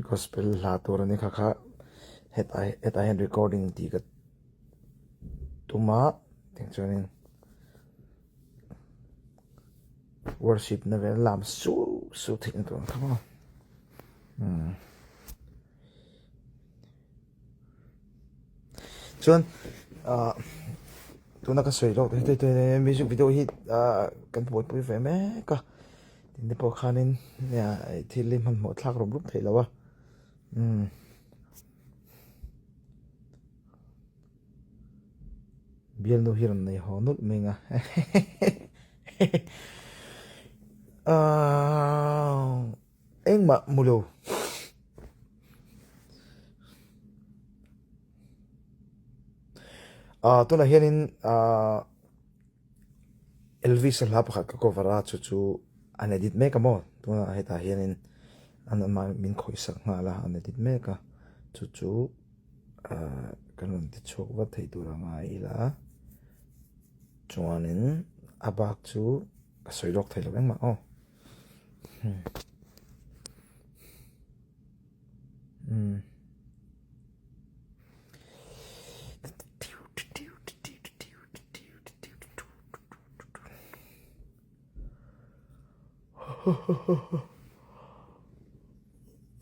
gospel la turani kha heta hen recording ti ka tuma ting chuanin worship na vel lam su thing tu come on chuan tuna ka soi lo te music video hi kan poi pui ve me ka tin po khanin ya thilim han mo thlak rom rup thei lawa bial no hiran nei ho nut menga engma mulo tuna hianin Elvis la pakhat ka cover chu an edit make mo tuna heta hianin an ma min khoisak nga la an edit make chu kanon ti chok wa thei tur anga ila chuanin abak chu a soilok thei lo engma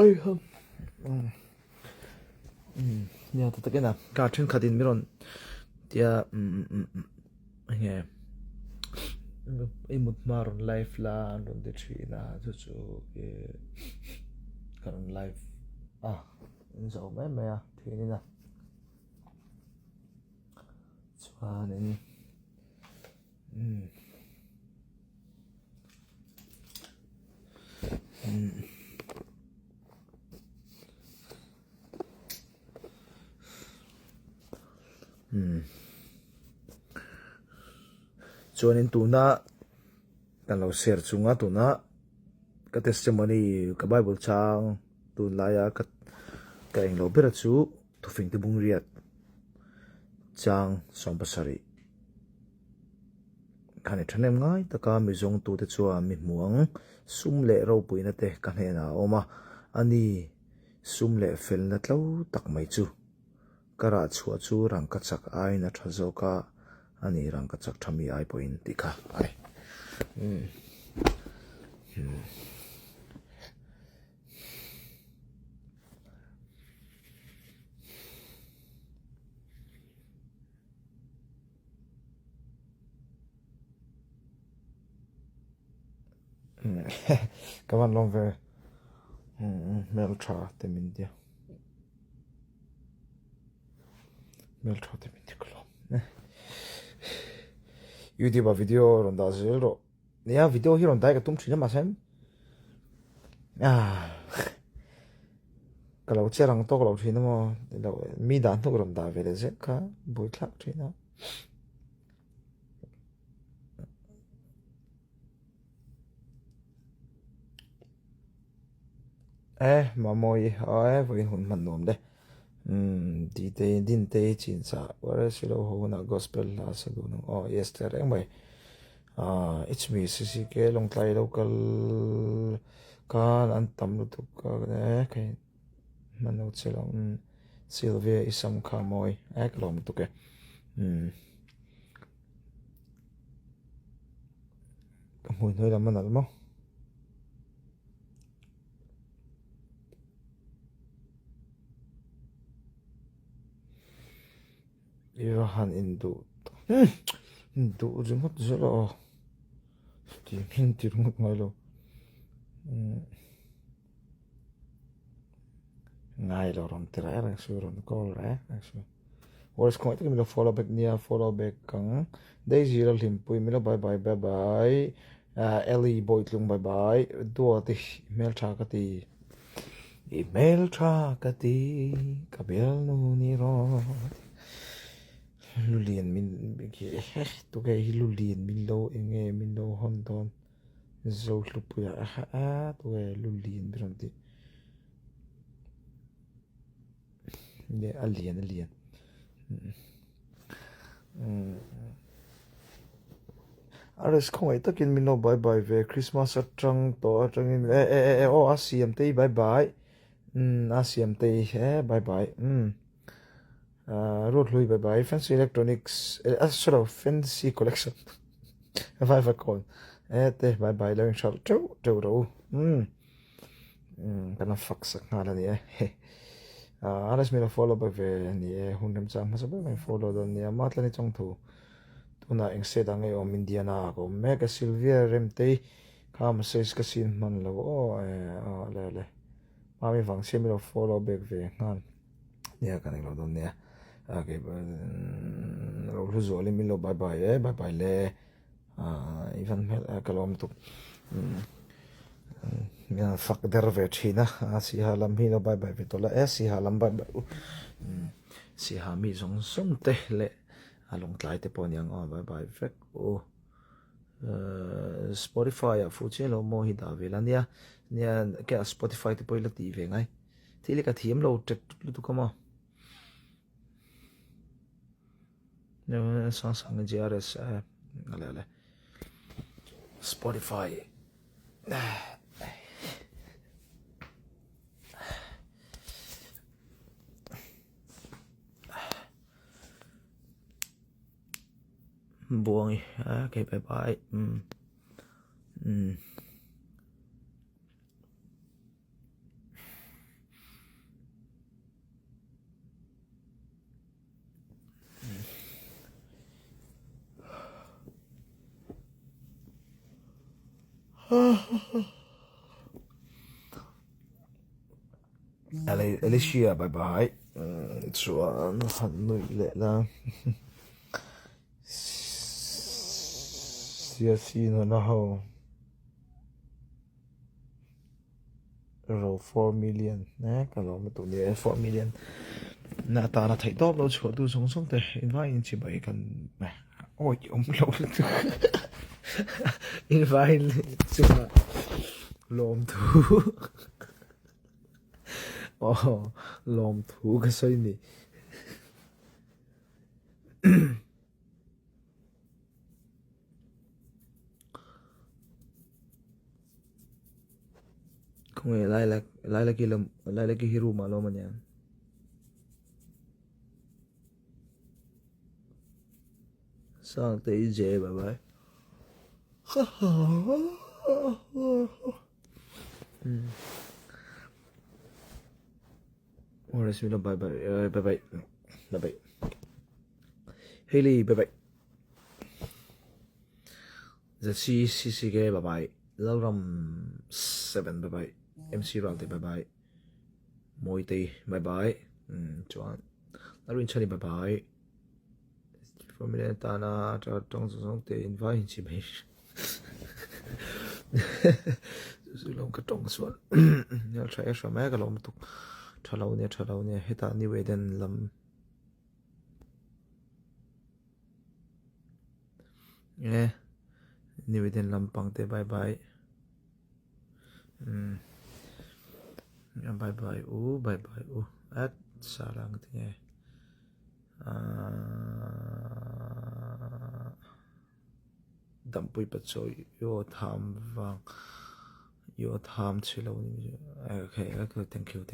ai hum ya ta ke na ka thin khatin miron tia nge imut maron life la ron de thina chu ke karon life zo me ya thini na chuanin chuanin tuna kan lo share chunga tuna ka testimony ka bible chang tun laya ka englo bera chu thufing te bung riat chang sompasari khane thanem ngai taka mi zong tu te chuwa mi muang sum le ro puina te kan he na oma ani sum le fel na tlo tak mai chu kara chua chu rang ka chak ai na thazo ka ani rang ka chak thami ai point tika ai kawan long ve mel tra te min dia mel tra te min diklo YouTube video ron da zero ya video hi ron dai ka tum thina ma sem ka lo cherang to ka lo thina mo lo mi dan to ron da ve le ze ka boi thlak thina mà mồi với hồn mình nôm đấy đi tây din tây chín sa và sẽ lo hồ na gospel là sẽ go no yesterday mày it's me sisi ke long tay local ka an tam lu tu ka ne cái mình nó sẽ long Sylvia isam kha mồi lom tu ke mùi hơi làm mình không Iran Indo remote zero thì mình thì remote ngay lo ngay lo ron tira ra su ron call ra su what's going to me follow back near follow back kang daisy lo lim pui me lo bye bye Ellie boy tlung bye do ti email tra ka ti kabel no ni ro lulien min ki tu ke lulien min lo enge min lo hon don zo lupuya tu ke lulien biranti ne alien ares khoi takin min lo bye ve Christmas atang to atangin Siam te bye Siam te bye bye road lui bye bye fancy electronics sort of fancy collection vai con te bye bye learning shot trâu kana fuck sak ngala ni alas mi follow ba ve ni hundam chang ma sabe mai follow don ni matla ni chong thu tuna eng se dang e om india na ko mega silvia remte kam says ka sin man lo le mami vang se mi follow back ve ngan nia kan lo don nia okay lo lu zo le mi lo bye bye le even kalom tu nga fuck der ve china si halam hi lo bye bye ve to la si halam bye bye si ha mi zong som te le along tlai te pon yang bye bye vek Spotify fu che lo mo hi da ve la nia ke Spotify te poila ti ve ngai ti le ka thiam lo tek lu tu kama ne sang GRS ale Spotify buông okay bye bye Alicia bye bye chuan han nui le la si no na ho ro 4 million nè ka lo ma tu ni 4 million na ta na thai top lo chu tu song song te invite in chi bai kan ma oi om lo invite chu lom thu lom thu ka sai ni không hề lại là cái hero mà lo mà nhỉ sang tới dễ bye bye Ora si bye bye Haley bye bye the C bye bye Lauram 7 bye bye MC Ralti bye bye Moite bye bye chuan Narin Chani bye bye Formula Tana cho trong song te invite chi bai su long ka tong suan ya try extra mega lom tu thalo ne heta ni we den lam ni we den lam pang te bye bye bye bye at sarang te dampui patso yo tham chilo ni okay thank you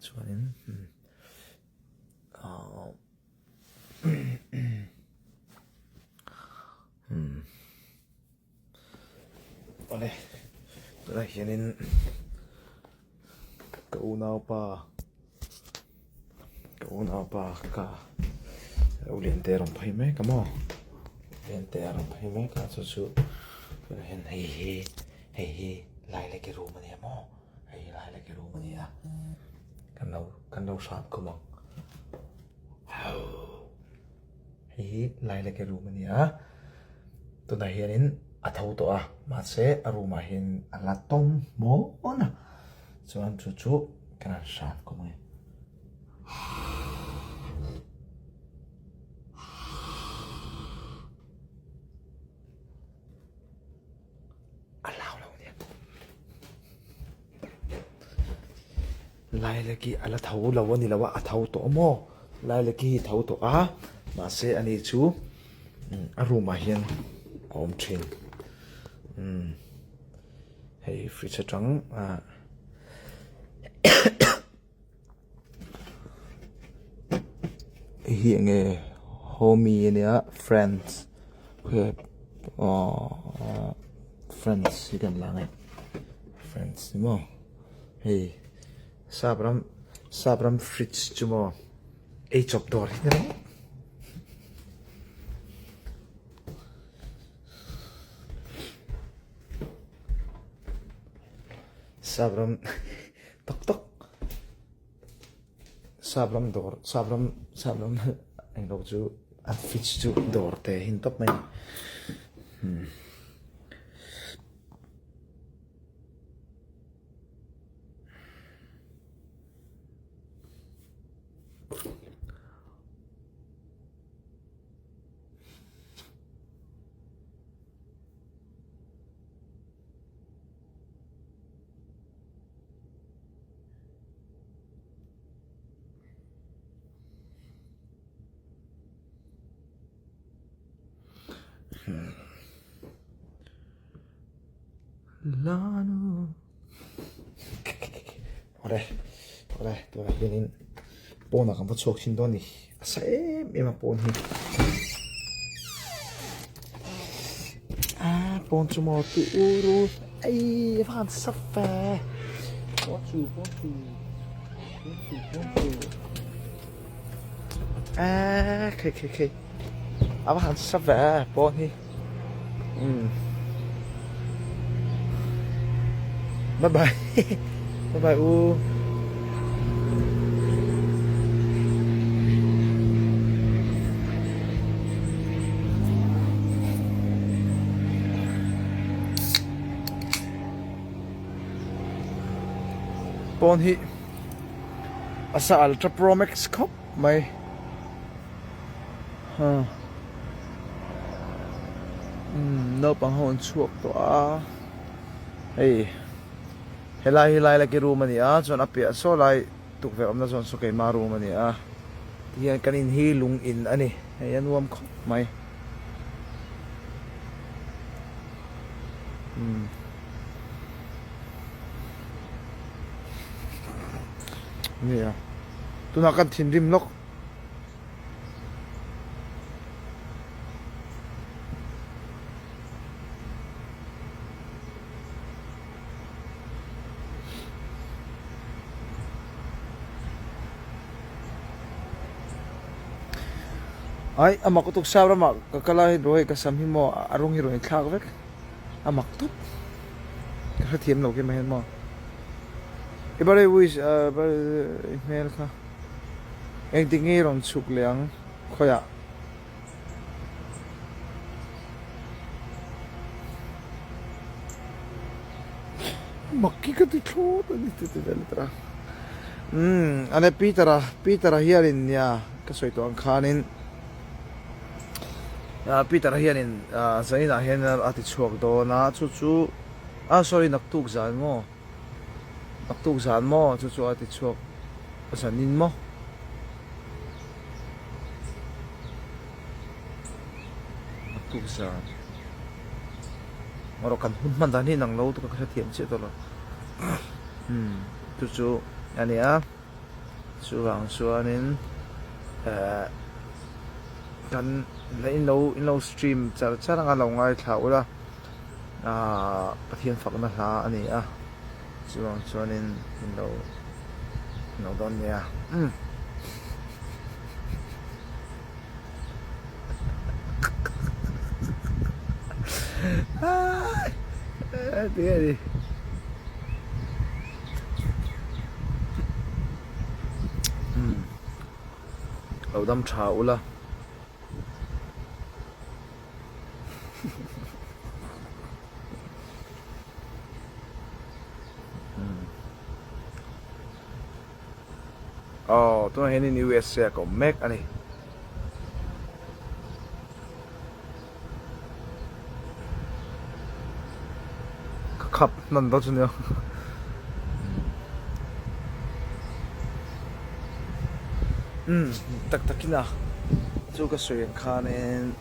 chuanin ole tuna hianin cậu nào pa ka ulian te rom phai me kamo ulian te rom phai me ka chu hen hei lai le ke room ni mo hei lai le ke room ni a kan lo shat ko mo hei lai le ke room ni a tuna hianin athau to a ma se aruma hin ala tom mo ona chuan chu kan shat ko mo lai le ki ala thau lo ni lawa athau to mo lai le ki thau to a ma se ani chu aruma hian om thin hei fridge trắng hiện nghe homie nè friends khuya friends gì gần là ngay friends đúng không hei sabram fridge chứ mà ấy chọc đồ đấy đúng không sabram tok tok sabram door sabram anh đâu chú ăn fridge chú door te hin top này Lano Ore tôi là bên bồn là không có chọc xin đó nè sẽ em mà bồn hi bồn cho mò tự uru ai phan sắp phè bồn chủ khê phan sắp phè bồn hi bye bye bye bye u Bon hi Rsaa Ultra Pro Max Cup mày nó bằng hồn chuộc tỏa hey helai là cái room này chọn apia so lại tục về ông nó chọn số cái ma room này thì anh cần in hi lung in anh này anh nuông khóc mày nè tôi nói cần thiên rim lốc ai amak utuk sabra mak kakala roi ka sam hi mo arung hi roi thak vek amak tup ka thiam lo ke mahen mo ibare wis email kha eng tingi ron chuk leang khoya makki ka ti thot ani te letra ane pitara hiarin ya ka soi to ang khanin Peter hianin zaina hian ati chuak do na chu sorry naktuk zan mo chu ati chuak zanin mo naktuk zan maro kan hun man dan hi nang lo to ka thiam che to lo chu ani chu wang suanin kan in lo stream char nga lo ngai thau la pathian fak na ha ani chuang chuanin in lo don ya đi lâu đâm trào la tôi hay nên USA có Mac anh khắp nằm đó chứ nhá tak takina chu ka soyen khanen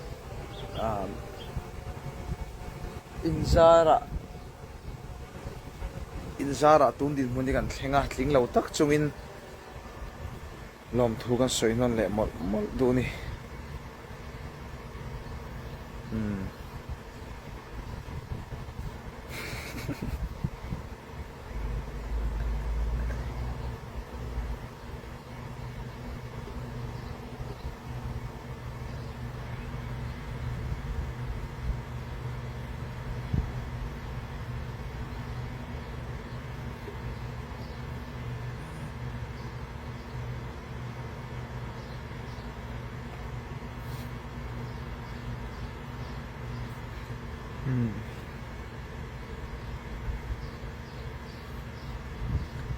inzara in zara tum din mun kan thlenga tling lo tak chungin lom thu kan soi non le mol mol du ni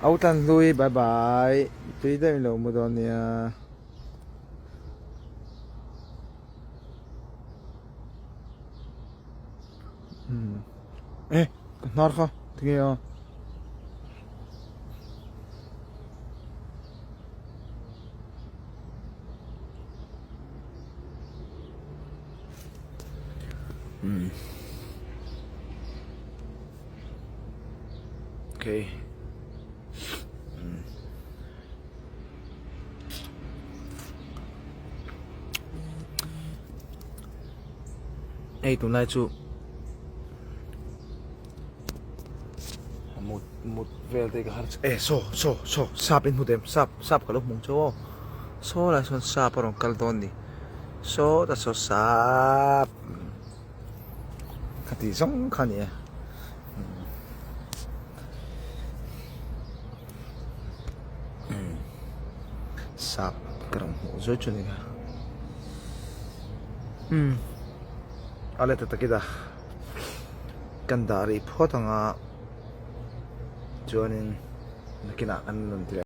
Autan lui bye bye tui dai lo mu don nia nar kha tinge a okay ei tunai chu một về thì cả ê so sap in hudem sap kalau mung cho so la son sap orang kaldon ni so ta so sap kati song kan ya sap kerang zo chu ni ka ale ta kita kan dari photanga joinin nakina an